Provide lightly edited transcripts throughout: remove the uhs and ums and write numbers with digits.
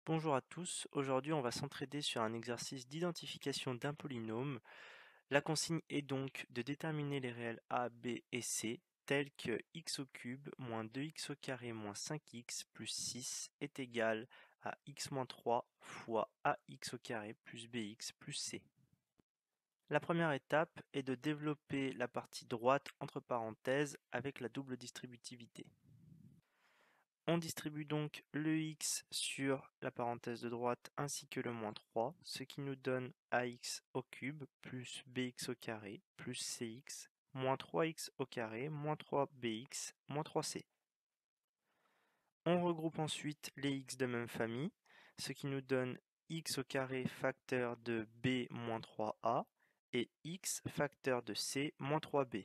Bonjour à tous, aujourd'hui on va s'entraider sur un exercice d'identification d'un polynôme. La consigne est donc de déterminer les réels a, b et c tels que x au cube moins 2x au carré moins 5x plus 6 est égal à x moins 3 fois ax au carré plus bx plus c. La première étape est de développer la partie droite entre parenthèses avec la double distributivité. On distribue donc le x sur la parenthèse de droite ainsi que le moins 3, ce qui nous donne ax au cube plus bx au carré plus cx moins 3x au carré moins 3bx moins 3c. On regroupe ensuite les x de même famille, ce qui nous donne x au carré facteur de b moins 3a et x facteur de c moins 3b.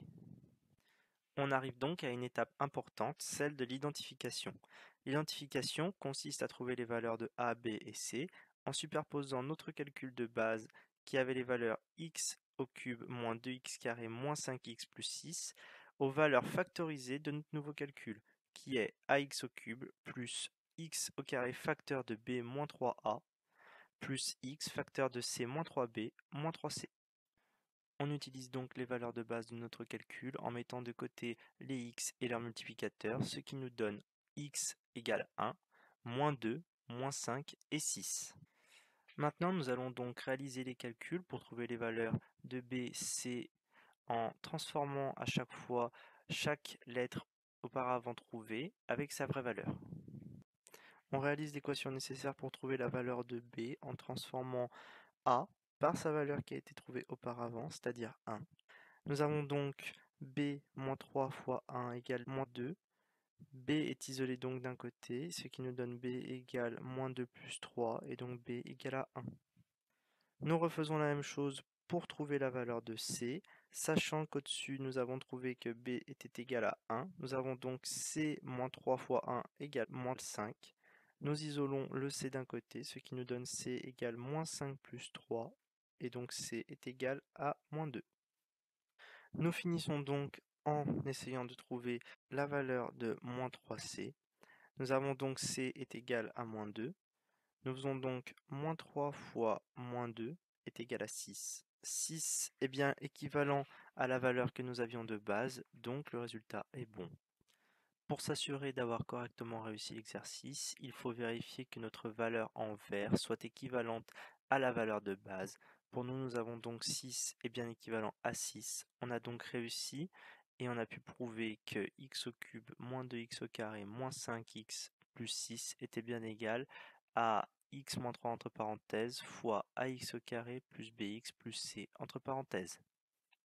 On arrive donc à une étape importante, celle de l'identification. L'identification consiste à trouver les valeurs de a, b et c en superposant notre calcul de base qui avait les valeurs x au cube moins 2x carré moins 5x plus 6 aux valeurs factorisées de notre nouveau calcul qui est ax au cube plus x au carré facteur de b moins 3a plus x facteur de c moins 3b moins 3c. On utilise donc les valeurs de base de notre calcul en mettant de côté les x et leurs multiplicateurs, ce qui nous donne x égale 1, moins 2, moins 5 et 6. Maintenant, nous allons donc réaliser les calculs pour trouver les valeurs de b, c en transformant à chaque fois chaque lettre auparavant trouvée avec sa vraie valeur. On réalise l'équation nécessaire pour trouver la valeur de b en transformant a par sa valeur qui a été trouvée auparavant, c'est-à-dire 1. Nous avons donc b moins 3 fois 1 égale moins 2. B est isolé donc d'un côté, ce qui nous donne b égale moins 2 plus 3, et donc b égale à 1. Nous refaisons la même chose pour trouver la valeur de c, sachant qu'au-dessus nous avons trouvé que b était égal à 1. Nous avons donc c moins 3 fois 1 égale moins 5. Nous isolons le c d'un côté, ce qui nous donne c égale moins 5 plus 3, et donc c est égal à moins 2. Nous finissons donc en essayant de trouver la valeur de moins 3c. Nous avons donc c est égal à moins 2. Nous faisons donc moins 3 fois moins 2 est égal à 6. 6 est bien équivalent à la valeur que nous avions de base, donc le résultat est bon. Pour s'assurer d'avoir correctement réussi l'exercice, il faut vérifier que notre valeur en vert soit équivalente à la valeur de base. Pour nous, nous avons donc 6 est bien équivalent à 6. On a donc réussi et on a pu prouver que x au cube moins 2x au carré moins 5x plus 6 était bien égal à x moins 3 entre parenthèses fois ax au carré plus bx plus c entre parenthèses.